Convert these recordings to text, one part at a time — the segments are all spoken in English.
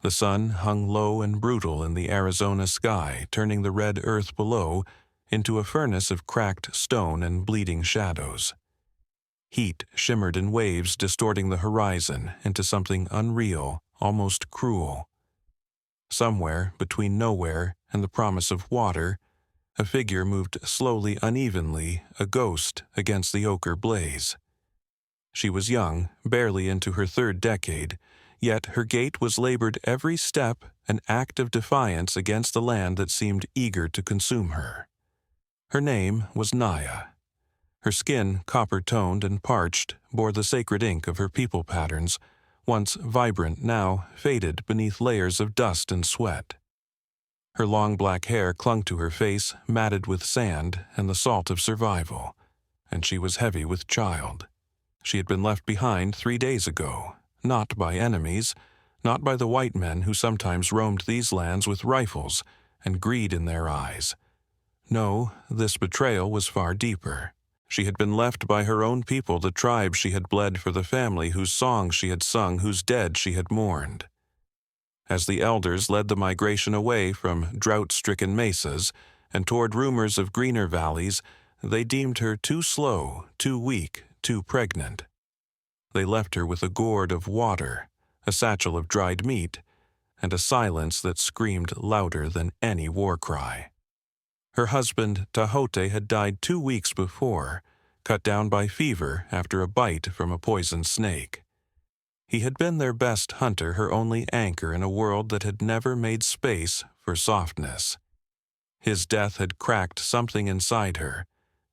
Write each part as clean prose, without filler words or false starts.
The sun hung low and brutal in the Arizona sky, turning the red earth below into a furnace of cracked stone and bleeding shadows. Heat shimmered in waves, distorting the horizon into something unreal, almost cruel. Somewhere between nowhere and the promise of water, a figure moved slowly, unevenly, a ghost against the ochre blaze. She was young, barely into her third decade, yet her gait was labored every step an act of defiance against the land that seemed eager to consume her. Her name was Naya. Her skin, copper-toned and parched, bore the sacred ink of her people patterns, once vibrant, now faded beneath layers of dust and sweat. Her long black hair clung to her face, matted with sand and the salt of survival, and she was heavy with child. She had been left behind 3 days ago, not by enemies, not by the white men who sometimes roamed these lands with rifles and greed in their eyes. No, this betrayal was far deeper. She had been left by her own people, the tribe she had bled for, the family whose songs she had sung, whose dead she had mourned. As the elders led the migration away from drought-stricken mesas and toward rumors of greener valleys, they deemed her too slow, too weak, too pregnant. They left her with a gourd of water, a satchel of dried meat, and a silence that screamed louder than any war cry. Her husband, Tahote, had died 2 weeks before, cut down by fever after a bite from a poisoned snake. He had been their best hunter, her only anchor in a world that had never made space for softness. His death had cracked something inside her,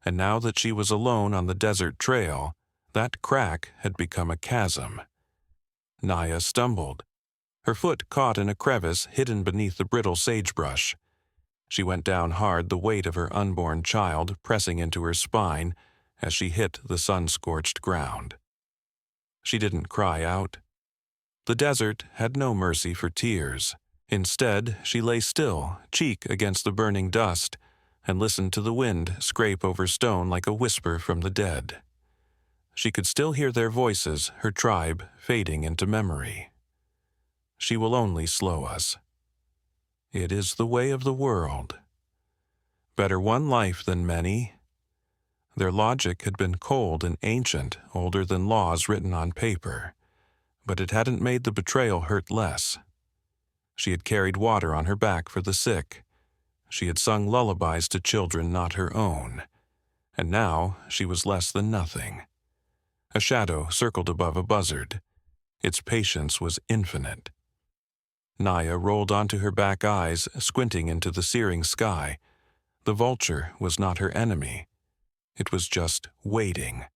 and now that she was alone on the desert trail, that crack had become a chasm. Naya stumbled. Her foot caught in a crevice hidden beneath the brittle sagebrush. She went down hard, the weight of her unborn child pressing into her spine as she hit the sun-scorched ground. She didn't cry out. The desert had no mercy for tears. Instead, she lay still, cheek against the burning dust, and listened to the wind scrape over stone like a whisper from the dead. She could still hear their voices, her tribe fading into memory. She will only slow us. It is the way of the world. Better one life than many. Their logic had been cold and ancient, older than laws written on paper, but it hadn't made the betrayal hurt less. She had carried water on her back for the sick. She had sung lullabies to children not her own, and now she was less than nothing. A shadow circled above a buzzard. Its patience was infinite. Naya rolled onto her back eyes, squinting into the searing sky. The vulture was not her enemy. It was just waiting.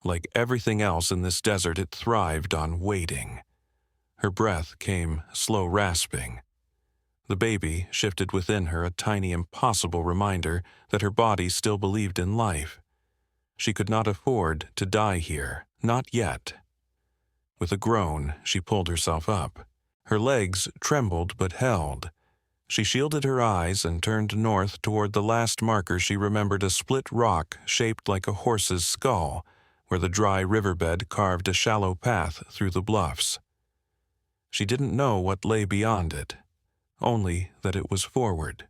Like everything else in this desert, it thrived on waiting. Her breath came slow rasping. The baby shifted within her, a tiny, impossible reminder that her body still believed in life. She could not afford to die here, not yet. With a groan, she pulled herself up. Her legs trembled but held. She shielded her eyes and turned north toward the last marker she remembered, a split rock shaped like a horse's skull, where the dry riverbed carved a shallow path through the bluffs. She didn't know what lay beyond it, only that it was forward.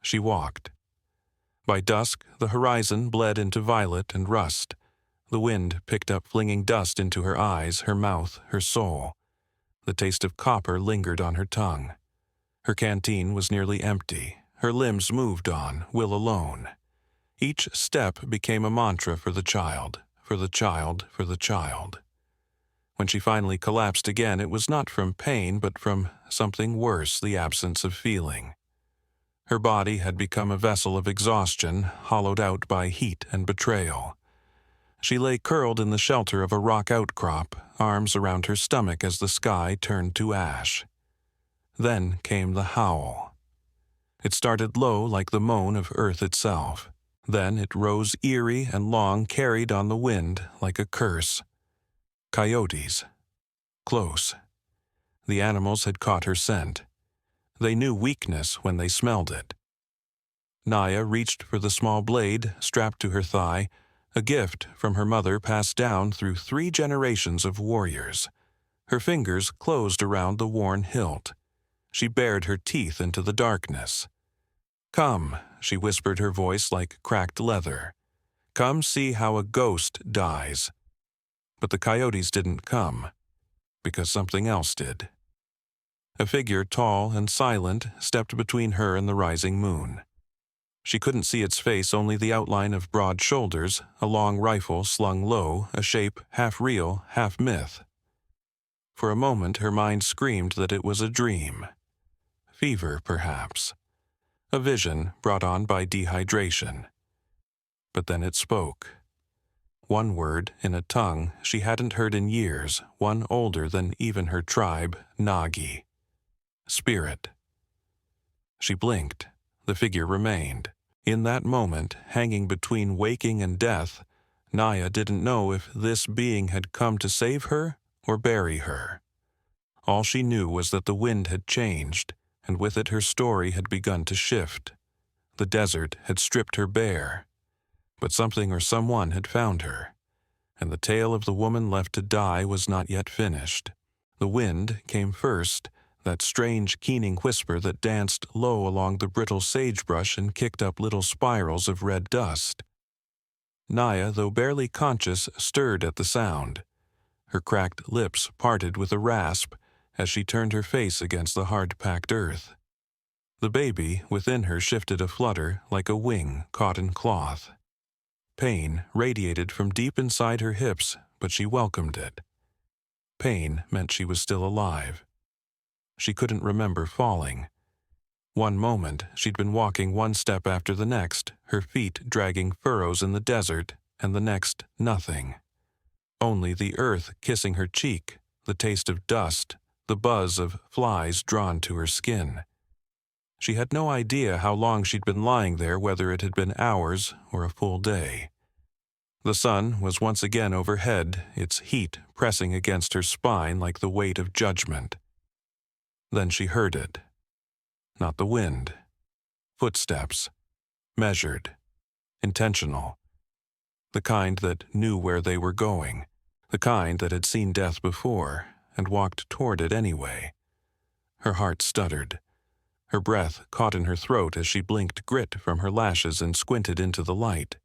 She walked. By dusk, the horizon bled into violet and rust. The wind picked up, flinging dust into her eyes, her mouth, her soul. The taste of copper lingered on her tongue. Her canteen was nearly empty. Her limbs moved on, will alone. Each step became a mantra for the child, for the child, for the child. When she finally collapsed again, it was not from pain, but from something worse, the absence of feeling. Her body had become a vessel of exhaustion, hollowed out by heat and betrayal. She lay curled in the shelter of a rock outcrop, arms around her stomach as the sky turned to ash. Then came the howl. It started low like the moan of earth itself. Then it rose eerie and long, carried on the wind like a curse. Coyotes. Close. The animals had caught her scent. They knew weakness when they smelled it. Naya reached for the small blade strapped to her thigh, a gift from her mother passed down through 3 generations of warriors. Her fingers closed around the worn hilt. She bared her teeth into the darkness. "Come," she whispered, her voice like cracked leather. "Come see how a ghost dies." But the coyotes didn't come, because something else did. A figure, tall and silent, stepped between her and the rising moon. She couldn't see its face, only the outline of broad shoulders, a long rifle slung low, a shape half real, half myth. For a moment her mind screamed that it was a dream. Fever, perhaps. A vision brought on by dehydration. But then it spoke. One word in a tongue she hadn't heard in years, one older than even her tribe, Nagi. Spirit. She blinked. The figure remained. In that moment, hanging between waking and death, Naya didn't know if this being had come to save her or bury her. All she knew was that the wind had changed, and with it her story had begun to shift. The desert had stripped her bare, but something or someone had found her, and the tale of the woman left to die was not yet finished. The wind came first, that strange keening whisper that danced low along the brittle sagebrush and kicked up little spirals of red dust. Naya, though barely conscious, stirred at the sound. Her cracked lips parted with a rasp as she turned her face against the hard-packed earth. The baby within her shifted a flutter like a wing caught in cloth. Pain radiated from deep inside her hips, but she welcomed it. Pain meant she was still alive. She couldn't remember falling. One moment she'd been walking one step after the next, her feet dragging furrows in the desert, and the next nothing. Only the earth kissing her cheek, the taste of dust, the buzz of flies drawn to her skin. She had no idea how long she'd been lying there, whether it had been hours or a full day. The sun was once again overhead, its heat pressing against her spine like the weight of judgment. Then she heard it. Not the wind. Footsteps. Measured. Intentional. The kind that knew where they were going. The kind that had seen death before and walked toward it anyway. Her heart stuttered. Her breath caught in her throat as she blinked grit from her lashes and squinted into the light.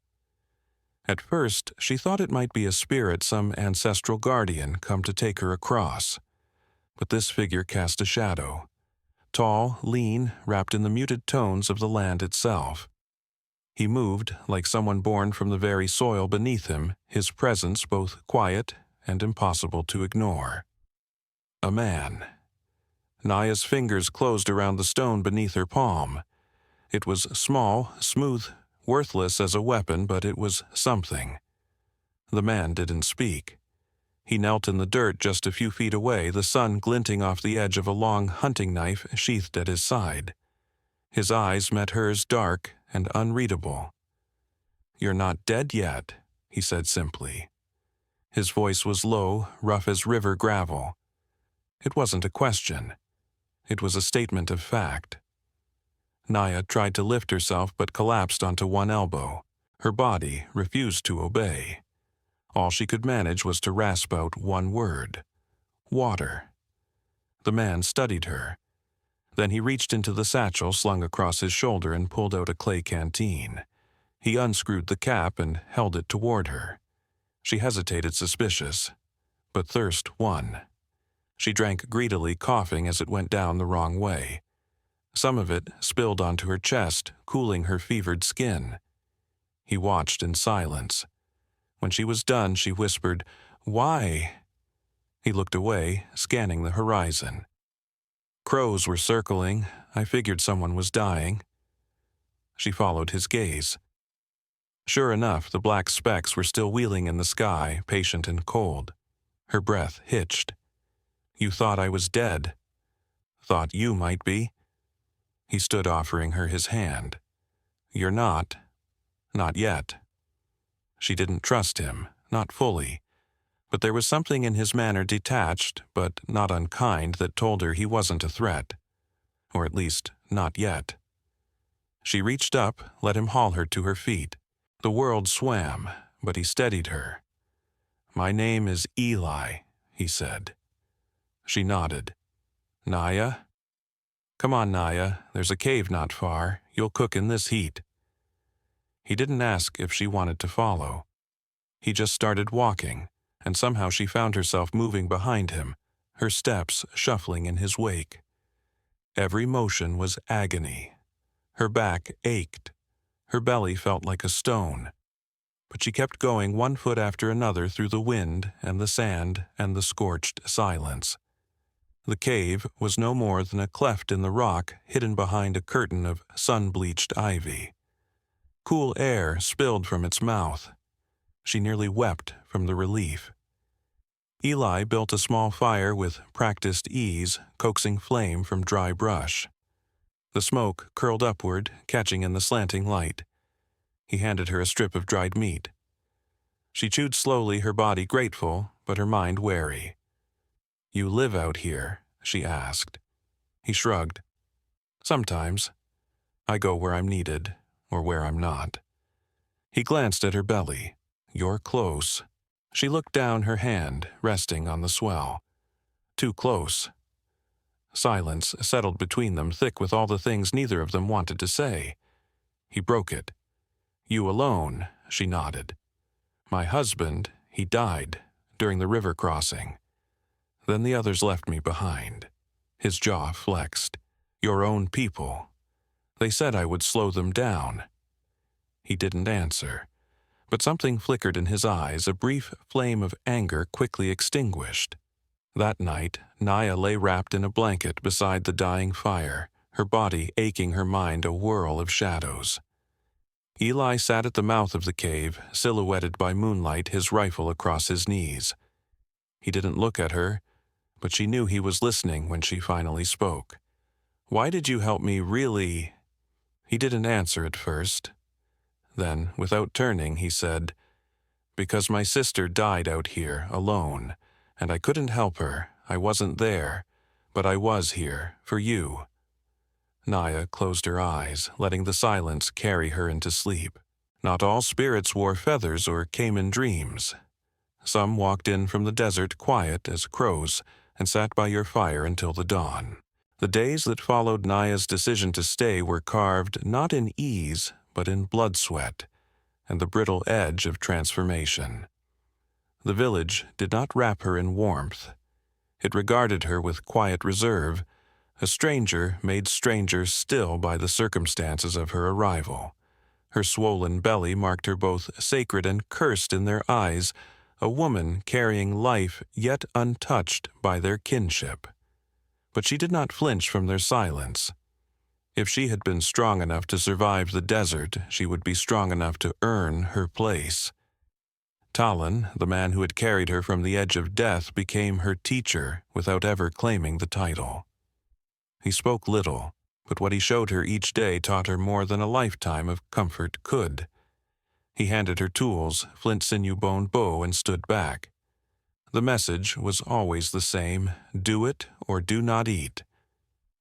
At first, she thought it might be a spirit, some ancestral guardian come to take her across. But this figure cast a shadow. Tall, lean, wrapped in the muted tones of the land itself. He moved like someone born from the very soil beneath him, his presence both quiet and impossible to ignore. A man. Naya's fingers closed around the stone beneath her palm. It was small, smooth, worthless as a weapon, but it was something. The man didn't speak. He knelt in the dirt just a few feet away, the sun glinting off the edge of a long hunting knife sheathed at his side. His eyes met hers, dark and unreadable. "You're not dead yet," he said simply. His voice was low, rough as river gravel. It wasn't a question. It was a statement of fact. Naya tried to lift herself but collapsed onto one elbow. Her body refused to obey. All she could manage was to rasp out one word. Water. The man studied her. Then he reached into the satchel slung across his shoulder and pulled out a clay canteen. He unscrewed the cap and held it toward her. She hesitated, suspicious, but thirst won. She drank greedily, coughing as it went down the wrong way. Some of it spilled onto her chest, cooling her fevered skin. He watched in silence. When she was done, she whispered, "Why?" He looked away, scanning the horizon. Crows were circling. I figured someone was dying. She followed his gaze. Sure enough, the black specks were still wheeling in the sky, patient and cold. Her breath hitched. "You thought I was dead." "Thought you might be." He stood, offering her his hand. "You're not. Not yet." She didn't trust him, not fully, but there was something in his manner, detached but not unkind, that told her he wasn't a threat, or at least not yet. She reached up, let him haul her to her feet. The world swam, but he steadied her. "My name is Eli," he said. She nodded. Naya? Come on, Naya. There's a cave not far. You'll cook in this heat. He didn't ask if she wanted to follow. He just started walking, and somehow she found herself moving behind him, her steps shuffling in his wake. Every motion was agony. Her back ached. Her belly felt like a stone. But she kept going, one foot after another, through the wind and the sand and the scorched silence. The cave was no more than a cleft in the rock hidden behind a curtain of sun-bleached ivy. Cool air spilled from its mouth. She nearly wept from the relief. Eli built a small fire with practiced ease, coaxing flame from dry brush. The smoke curled upward, catching in the slanting light. He handed her a strip of dried meat. She chewed slowly, her body grateful, but her mind wary. "You live out here?" she asked. He shrugged. "Sometimes. I go where I'm needed, or where I'm not." He glanced at her belly. "You're close." She looked down, her hand resting on the swell. Too close. Silence settled between them, thick with all the things neither of them wanted to say. He broke it. "You alone," she nodded. "My husband, he died during the river crossing. Then the others left me behind." His jaw flexed. "Your own people. They said I would slow them down." He didn't answer, but something flickered in his eyes, a brief flame of anger quickly extinguished. That night, Naya lay wrapped in a blanket beside the dying fire, her body aching, her mind a whirl of shadows. Eli sat at the mouth of the cave, silhouetted by moonlight, his rifle across his knees. He didn't look at her, but she knew he was listening when she finally spoke. "Why did you help me really?" He didn't answer at first. Then, without turning, he said, "Because my sister died out here, alone, and I couldn't help her. I wasn't there, but I was here, for you." Naya closed her eyes, letting the silence carry her into sleep. Not all spirits wore feathers or came in dreams. Some walked in from the desert quiet as crows and sat by your fire until the dawn. The days that followed Naya's decision to stay were carved not in ease, but in blood sweat and the brittle edge of transformation. The village did not wrap her in warmth. It regarded her with quiet reserve, a stranger made stranger still by the circumstances of her arrival. Her swollen belly marked her both sacred and cursed in their eyes, a woman carrying life yet untouched by their kinship. But she did not flinch from their silence. If she had been strong enough to survive the desert, she would be strong enough to earn her place. Talon, the man who had carried her from the edge of death, became her teacher without ever claiming the title. He spoke little, but what he showed her each day taught her more than a lifetime of comfort could. He handed her tools, flint sinew-bone bow, and stood back. The message was always the same: do it or do not eat.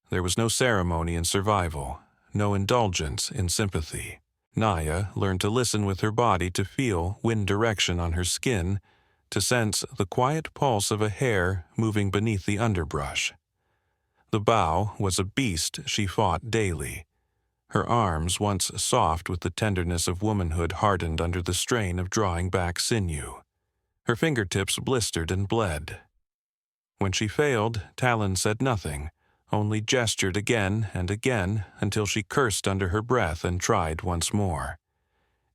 There was no ceremony in survival, no indulgence in sympathy. Naya learned to listen with her body, to feel wind direction on her skin, to sense the quiet pulse of a hair moving beneath the underbrush. The bow was a beast she fought daily. Her arms, once soft with the tenderness of womanhood, hardened under the strain of drawing back sinew. Her fingertips blistered and bled. When she failed, Talon said nothing, only gestured again and again until she cursed under her breath and tried once more.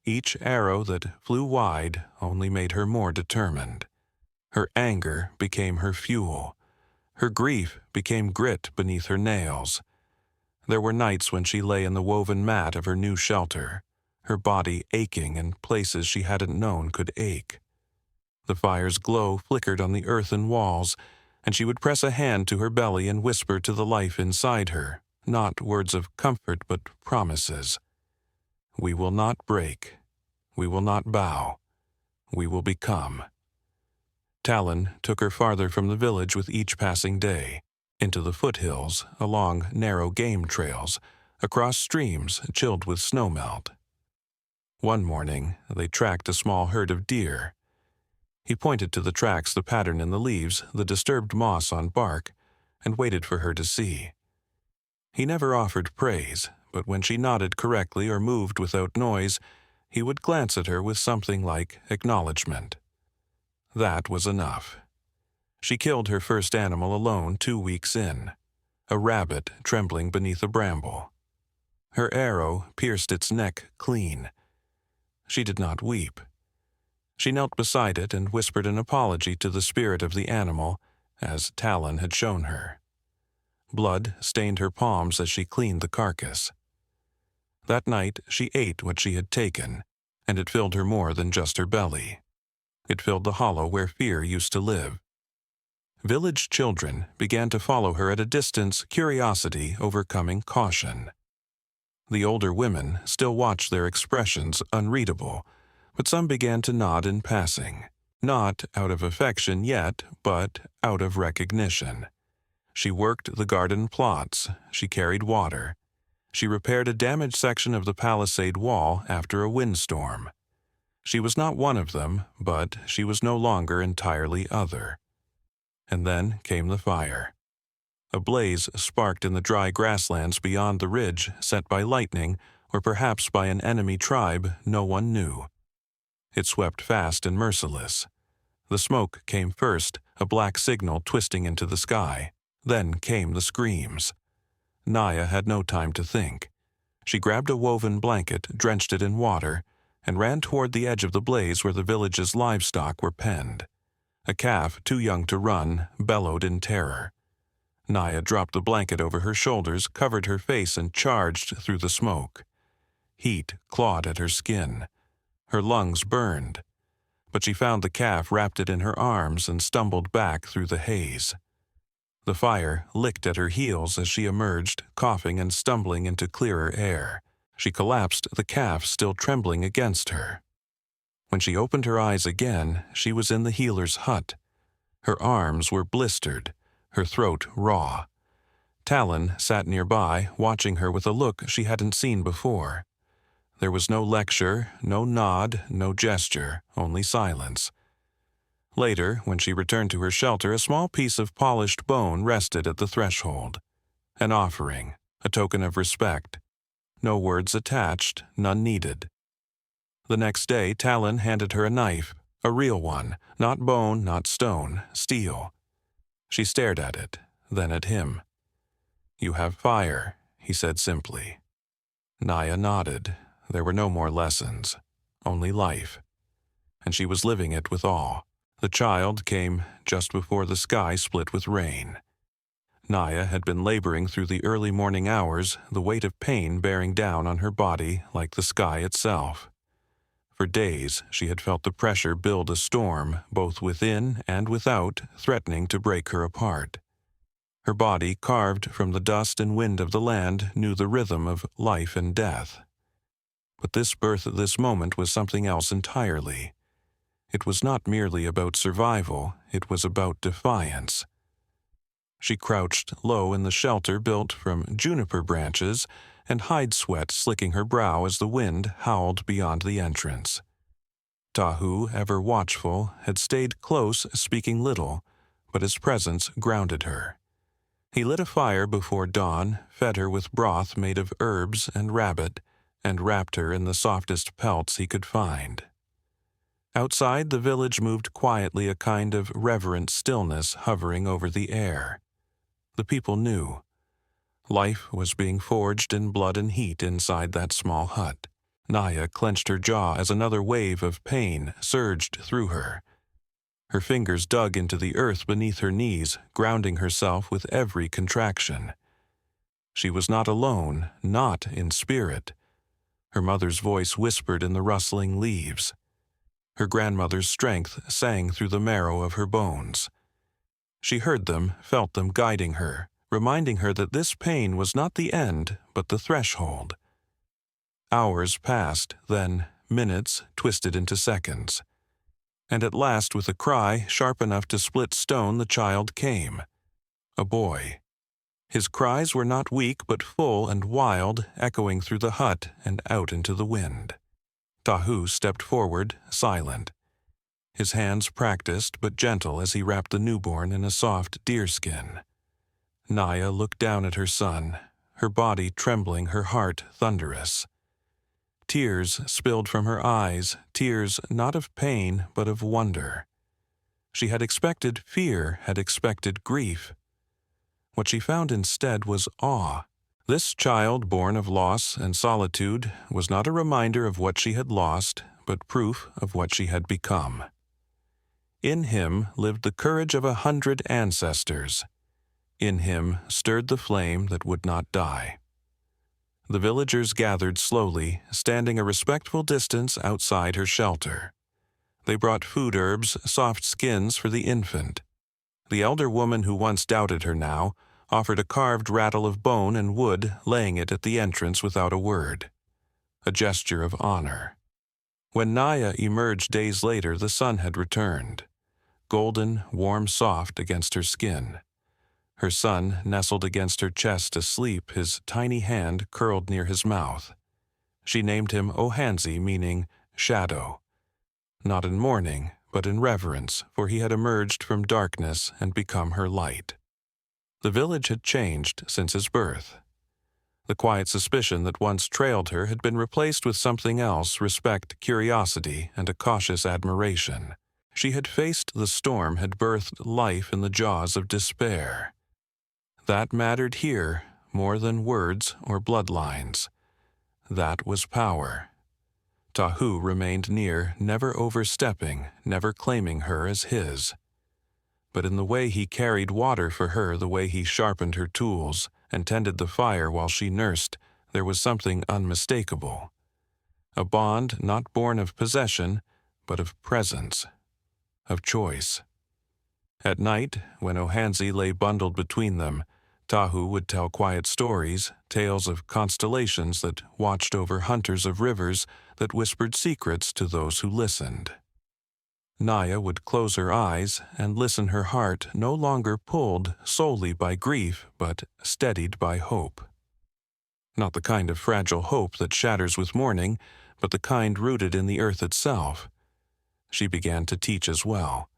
Each arrow that flew wide only made her more determined. Her anger became her fuel. Her grief became grit beneath her nails. There were nights when she lay in the woven mat of her new shelter, her body aching in places she hadn't known could ache. The fire's glow flickered on the earthen walls, and she would press a hand to her belly and whisper to the life inside her, not words of comfort but promises. "We will not break. We will not bow. We will become." Talon took her farther from the village with each passing day, into the foothills, along narrow game trails, across streams chilled with snowmelt. One morning, they tracked a small herd of deer. He pointed to the tracks, the pattern in the leaves, the disturbed moss on bark, and waited for her to see. He never offered praise, but when she nodded correctly or moved without noise, he would glance at her with something like acknowledgement. That was enough. She killed her first animal alone 2 weeks in, a rabbit trembling beneath a bramble. Her arrow pierced its neck clean. She did not weep. She knelt beside it and whispered an apology to the spirit of the animal, as Talon had shown her. Blood stained her palms as she cleaned the carcass. That night she ate what she had taken, and it filled her more than just her belly. It filled the hollow where fear used to live. Village children began to follow her at a distance, curiosity overcoming caution. The older women still watched, their expressions unreadable, but some began to nod in passing, not out of affection yet, but out of recognition. She worked the garden plots, she carried water, she repaired a damaged section of the palisade wall after a windstorm. She was not one of them, but she was no longer entirely other. And then came the fire. A blaze sparked in the dry grasslands beyond the ridge, set by lightning, or perhaps by an enemy tribe no one knew. It swept fast and merciless. The smoke came first, a black signal twisting into the sky. Then came the screams. Naya had no time to think. She grabbed a woven blanket, drenched it in water, and ran toward the edge of the blaze where the village's livestock were penned. A calf, too young to run, bellowed in terror. Naya dropped the blanket over her shoulders, covered her face, and charged through the smoke. Heat clawed at her skin. Her lungs burned. But she found the calf, wrapped it in her arms, and stumbled back through the haze. The fire licked at her heels as she emerged, coughing and stumbling into clearer air. She collapsed, the calf still trembling against her. When she opened her eyes again, she was in the healer's hut. Her arms were blistered, her throat raw. Talon sat nearby, watching her with a look she hadn't seen before. There was no lecture, no nod, no gesture, only silence. Later, when she returned to her shelter, a small piece of polished bone rested at the threshold. An offering, a token of respect. No words attached, none needed. The next day, Talon handed her a knife, a real one, not bone, not stone, steel. She stared at it, then at him. "You have fire," he said simply. Naya nodded. There were no more lessons, only life. And she was living it with awe. The child came just before the sky split with rain. Naya had been laboring through the early morning hours, the weight of pain bearing down on her body like the sky itself. For days she had felt the pressure build a storm, both within and without, threatening to break her apart. Her body, carved from the dust and wind of the land, knew the rhythm of life and death. But this birth at this moment was something else entirely. It was not merely about survival, it was about defiance. She crouched low in the shelter built from juniper branches, and hide sweat slicking her brow as the wind howled beyond the entrance. Tahu, ever watchful, had stayed close, speaking little, but his presence grounded her. He lit a fire before dawn, fed her with broth made of herbs and rabbit, and wrapped her in the softest pelts he could find. Outside, the village moved quietly, a kind of reverent stillness hovering over the air. The people knew. Life was being forged in blood and heat inside that small hut. Naya clenched her jaw as another wave of pain surged through her. Her fingers dug into the earth beneath her knees, grounding herself with every contraction. She was not alone, not in spirit. Her mother's voice whispered in the rustling leaves. Her grandmother's strength sang through the marrow of her bones. She heard them, felt them guiding her, reminding her that this pain was not the end, but the threshold. Hours passed, then minutes twisted into seconds. And at last, with a cry sharp enough to split stone, the child came. A boy. His cries were not weak but full and wild, echoing through the hut and out into the wind. Tahu stepped forward, silent. his hands practiced but gentle as he wrapped the newborn in a soft deerskin. Naya looked down at her son, her body trembling, her heart thunderous. Tears spilled from her eyes, tears not of pain but of wonder. She had expected fear, had expected grief. What she found instead was awe. This child born of loss and solitude was not a reminder of what she had lost, but proof of what she had become. In him lived the courage of 100 ancestors. In him stirred the flame that would not die. The villagers gathered slowly, standing a respectful distance outside her shelter. They brought food herbs, soft skins for the infant. The elder woman who once doubted her now offered a carved rattle of bone and wood, laying it at the entrance without a word. A gesture of honor. When Naya emerged days later, the sun had returned. Golden, warm, soft against her skin. Her son nestled against her chest asleep, his tiny hand curled near his mouth. She named him Ohanzi, meaning shadow. Not in mourning, but in reverence, for he had emerged from darkness and become her light. The village had changed since his birth. The quiet suspicion that once trailed her had been replaced with something else: respect, curiosity, and a cautious admiration. She had faced the storm, had birthed life in the jaws of despair. That mattered here more than words or bloodlines. That was power. Tahu remained near, never overstepping, never claiming her as his. But in the way he carried water for her, the way he sharpened her tools and tended the fire while she nursed, there was something unmistakable. A bond not born of possession, but of presence, of choice. At night, when Ohanzi lay bundled between them, Tahu would tell quiet stories, tales of constellations that watched over hunters of rivers, that whispered secrets to those who listened. Naya would close her eyes and listen, her heart no longer pulled solely by grief, but steadied by hope. Not the kind of fragile hope that shatters with morning, but the kind rooted in the earth itself. She began to teach as well.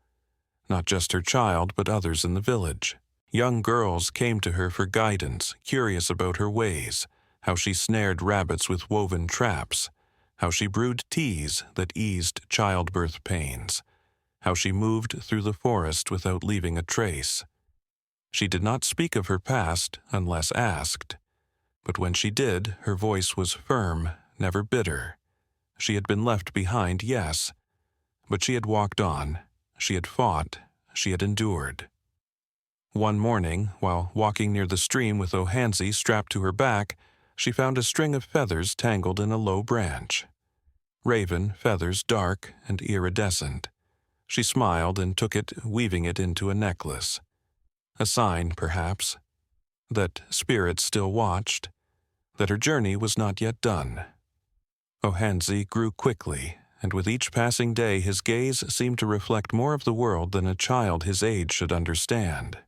Not just her child, but others in the village. Young girls came to her for guidance, curious about her ways, how she snared rabbits with woven traps, how she brewed teas that eased childbirth pains, how she moved through the forest without leaving a trace. She did not speak of her past unless asked, but when she did, her voice was firm, never bitter. She had been left behind, yes, but she had walked on, she had fought, she had endured. One morning, while walking near the stream with Ohanzi strapped to her back, she found a string of feathers tangled in a low branch. Raven feathers, dark and iridescent. She smiled and took it, weaving it into a necklace. A sign, perhaps, that spirits still watched, that her journey was not yet done. Ohanzi grew quickly, and with each passing day his gaze seemed to reflect more of the world than a child his age should understand.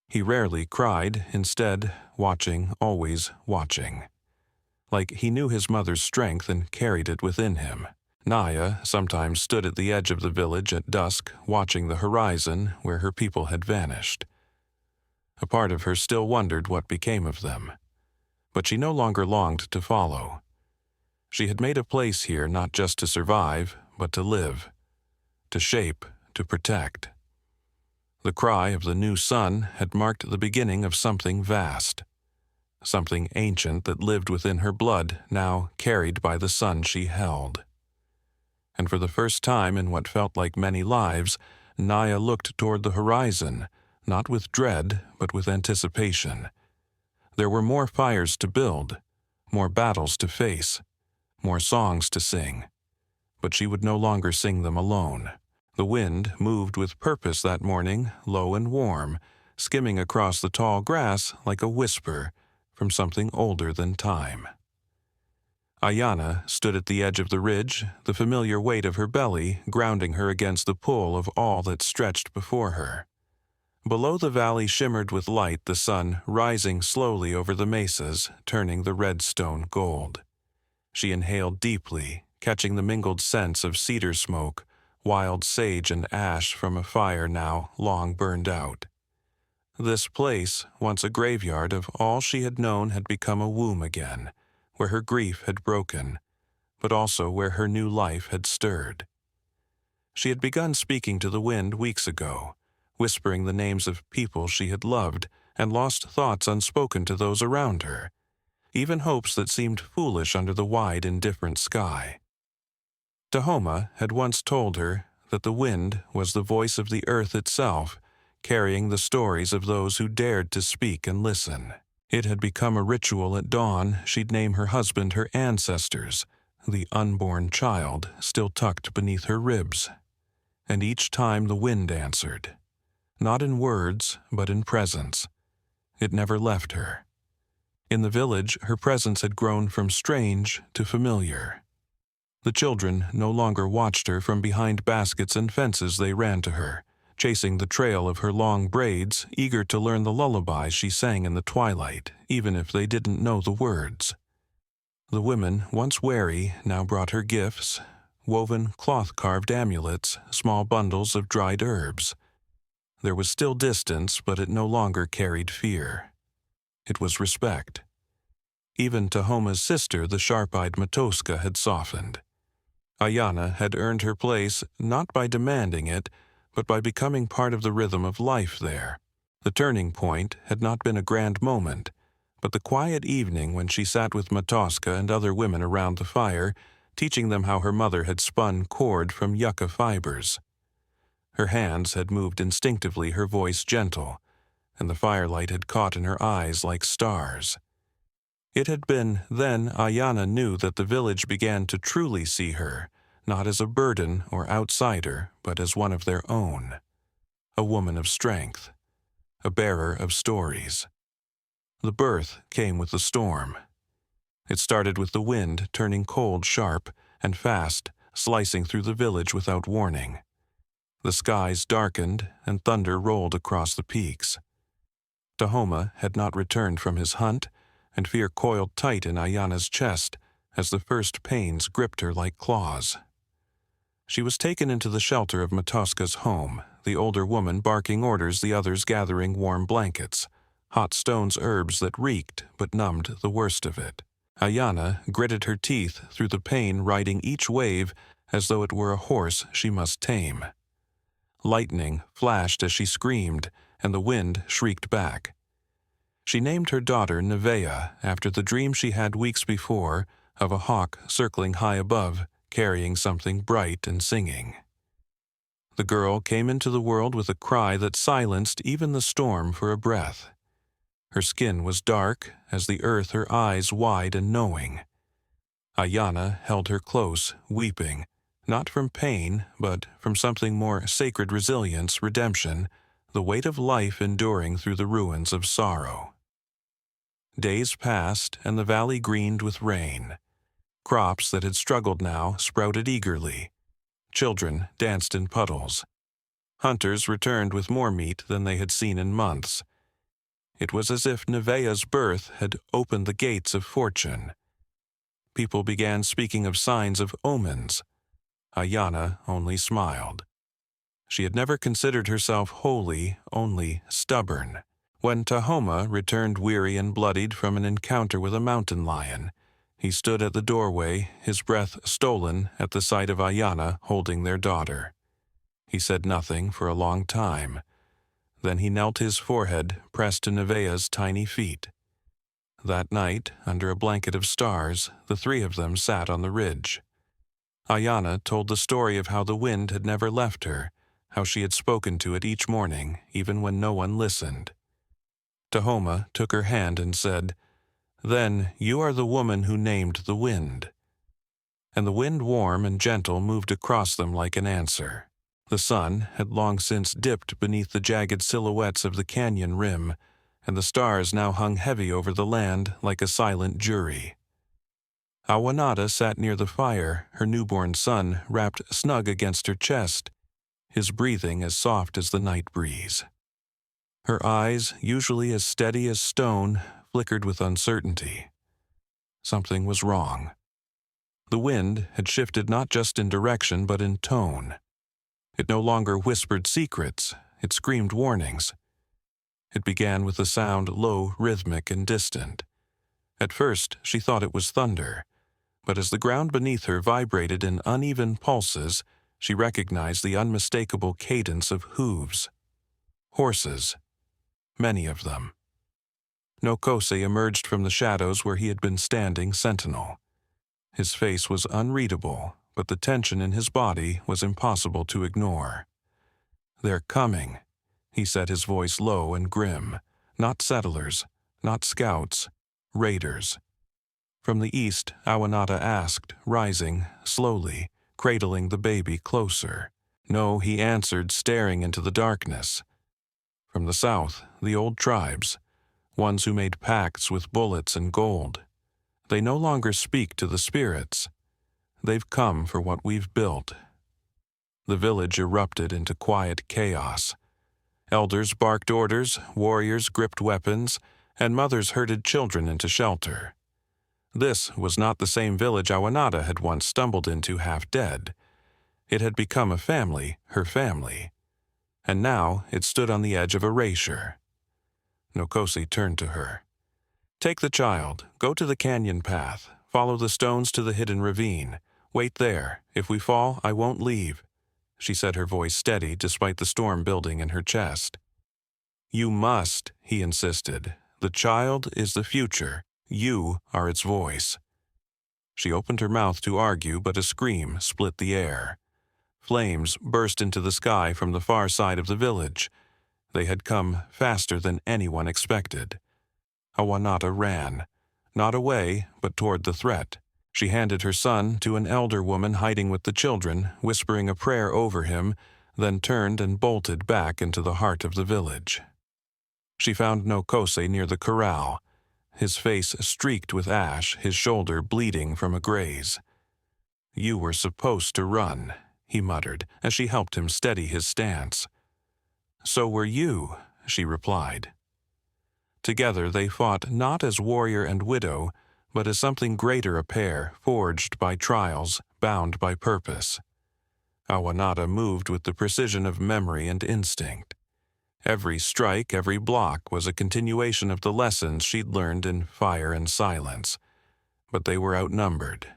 He rarely cried, instead watching, always watching. Like he knew his mother's strength and carried it within him. Naya sometimes stood at the edge of the village at dusk, watching the horizon where her people had vanished. A part of her still wondered what became of them, but she no longer longed to follow. She had made a place here not just to survive, but to live, to shape, to protect. The cry of the new sun had marked the beginning of something vast, something ancient that lived within her blood, now carried by the son she held. And for the first time in what felt like many lives, Naya looked toward the horizon, not with dread, but with anticipation. There were more fires to build, more battles to face, more songs to sing, but she would no longer sing them alone. The wind moved with purpose that morning, low and warm, skimming across the tall grass like a whisper from something older than time. Ayana stood at the edge of the ridge, the familiar weight of her belly grounding her against the pull of all that stretched before her. Below the valley shimmered with light, the sun rising slowly over the mesas, turning the red stone gold. She inhaled deeply, catching the mingled scents of cedar smoke, wild sage and ash from a fire now long burned out. This place, once a graveyard of all she had known, had become a womb again, where her grief had broken, but also where her new life had stirred. She had begun speaking to the wind weeks ago, whispering the names of people she had loved and lost thoughts unspoken to those around her, even hopes that seemed foolish under the wide, indifferent sky. Tahoma had once told her that the wind was the voice of the earth itself, carrying the stories of those who dared to speak and listen. It had become a ritual at dawn. She'd name her husband her ancestors, the unborn child still tucked beneath her ribs. And each time the wind answered, not in words, but in presence. It never left her. In the village, her presence had grown from strange to familiar. The children no longer watched her from behind baskets and fences. They ran to her, chasing the trail of her long braids, eager to learn the lullaby she sang in the twilight, even if they didn't know the words. The women, once wary, now brought her gifts, woven cloth-carved amulets, small bundles of dried herbs. There was still distance, but it no longer carried fear. It was respect. Even Tahoma's sister, the sharp-eyed Matoska, had softened. Ayana had earned her place not by demanding it, but by becoming part of the rhythm of life there. The turning point had not been a grand moment, but the quiet evening when she sat with Matoska and other women around the fire, teaching them how her mother had spun cord from yucca fibers. Her hands had moved instinctively, her voice gentle, and the firelight had caught in her eyes like stars. It had been then Ayana knew that the village began to truly see her, not as a burden or outsider, but as one of their own. A woman of strength, a bearer of stories. The birth came with the storm. It started with the wind turning cold, sharp, and fast, slicing through the village without warning. The skies darkened and thunder rolled across the peaks. Tahoma had not returned from his hunt, and fear coiled tight in Ayana's chest as the first pains gripped her like claws. She was taken into the shelter of Matoska's home, the older woman barking orders, the others gathering warm blankets, hot stones, herbs that reeked but numbed the worst of it. Ayana gritted her teeth through the pain, riding each wave as though it were a horse she must tame. Lightning flashed as she screamed, and the wind shrieked back. She named her daughter Naya after the dream she had weeks before of a hawk circling high above, carrying something bright and singing. The girl came into the world with a cry that silenced even the storm for a breath. Her skin was dark as the earth, her eyes wide and knowing. Ayana held her close, weeping, not from pain, but from something more sacred, resilience, redemption, the weight of life enduring through the ruins of sorrow. Days passed, and the valley greened with rain. Crops that had struggled now sprouted eagerly. Children danced in puddles. Hunters returned with more meat than they had seen in months. It was as if Nevaeh's birth had opened the gates of fortune. People began speaking of signs of omens. Ayana only smiled. She had never considered herself holy, only stubborn. When Tahoma returned weary and bloodied from an encounter with a mountain lion, he stood at the doorway, his breath stolen at the sight of Ayana holding their daughter. He said nothing for a long time. Then he knelt, his forehead pressed to Nevaeh's tiny feet. That night, under a blanket of stars, the three of them sat on the ridge. Ayana told the story of how the wind had never left her, how she had spoken to it each morning, even when no one listened. Tahoma took her hand and said, "Then you are the woman who named the wind." And the wind, warm and gentle, moved across them like an answer. The sun had long since dipped beneath the jagged silhouettes of the canyon rim, and the stars now hung heavy over the land like a silent jury. Awanada sat near the fire, her newborn son wrapped snug against her chest, his breathing as soft as the night breeze. Her eyes, usually as steady as stone, flickered with uncertainty. Something was wrong. The wind had shifted not just in direction but in tone. It no longer whispered secrets, it screamed warnings. It began with a sound low, rhythmic, and distant. At first, she thought it was thunder, but as the ground beneath her vibrated in uneven pulses, she recognized the unmistakable cadence of hooves. Horses. Many of them. Nokose emerged from the shadows where he had been standing sentinel. His face was unreadable, but the tension in his body was impossible to ignore. "They're coming," he said, his voice low and grim. "Not settlers, not scouts, raiders." From the east, Awanata asked, rising, slowly, cradling the baby closer. "No," he answered, staring into the darkness. From the south, the old tribes, ones who made pacts with bullets and gold. They no longer speak to the spirits. They've come for what we've built. The village erupted into quiet chaos. Elders barked orders, warriors gripped weapons, and mothers herded children into shelter. This was not the same village Awanata had once stumbled into half dead. It had become a family, her family. And now it stood on the edge of erasure. Nokose turned to her. "Take the child, go to the canyon path, follow the stones to the hidden ravine. Wait there. If we fall, I won't leave," she said, her voice steady despite the storm building in her chest. "You must," he insisted. "The child is the future. You are its voice." She opened her mouth to argue, but a scream split the air. Flames burst into the sky from the far side of the village. They had come faster than anyone expected. Awanata ran, not away, but toward the threat. She handed her son to an elder woman hiding with the children, whispering a prayer over him, then turned and bolted back into the heart of the village. She found Nokose near the corral, his face streaked with ash, his shoulder bleeding from a graze. "You were supposed to run," he muttered, as she helped him steady his stance. "So were you," she replied. Together they fought not as warrior and widow, but as something greater, a pair, forged by trials, bound by purpose. Awanata moved with the precision of memory and instinct. Every strike, every block was a continuation of the lessons she'd learned in fire and silence. But they were outnumbered.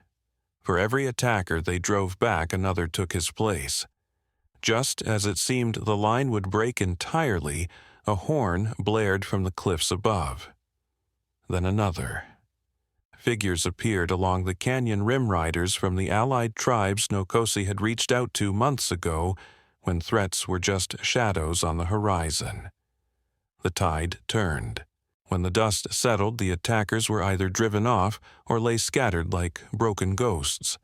For every attacker they drove back, another took his place. Just as it seemed the line would break entirely, a horn blared from the cliffs above. Then another. Figures appeared along the canyon rim riders from the allied tribes Nokose had reached out to months ago, when threats were just shadows on the horizon. The tide turned. When the dust settled, the attackers were either driven off or lay scattered like broken ghosts.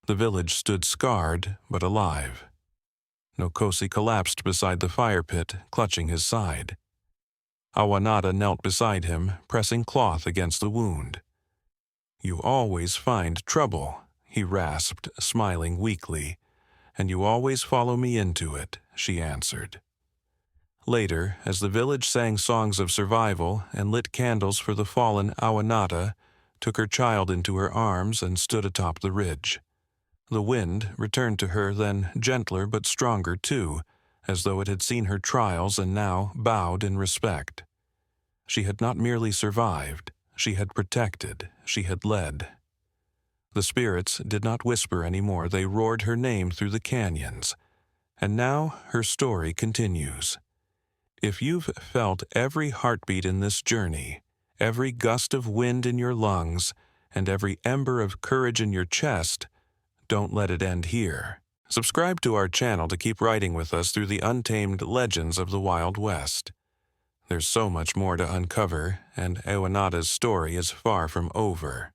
The village stood scarred but alive. Nokose collapsed beside the fire pit, clutching his side. Awanata knelt beside him, pressing cloth against the wound. "You always find trouble," he rasped, smiling weakly. "And you always follow me into it," she answered. Later, as the village sang songs of survival and lit candles for the fallen, Awanata took her child into her arms and stood atop the ridge. The wind returned to her, then gentler but stronger too, as though it had seen her trials and now bowed in respect. She had not merely survived, she had protected, she had led. The spirits did not whisper anymore, they roared her name through the canyons. And now her story continues. If you've felt every heartbeat in this journey, every gust of wind in your lungs, and every ember of courage in your chest, don't let it end here. Subscribe to our channel to keep riding with us through the untamed legends of the Wild West. There's so much more to uncover, and Awanata's story is far from over.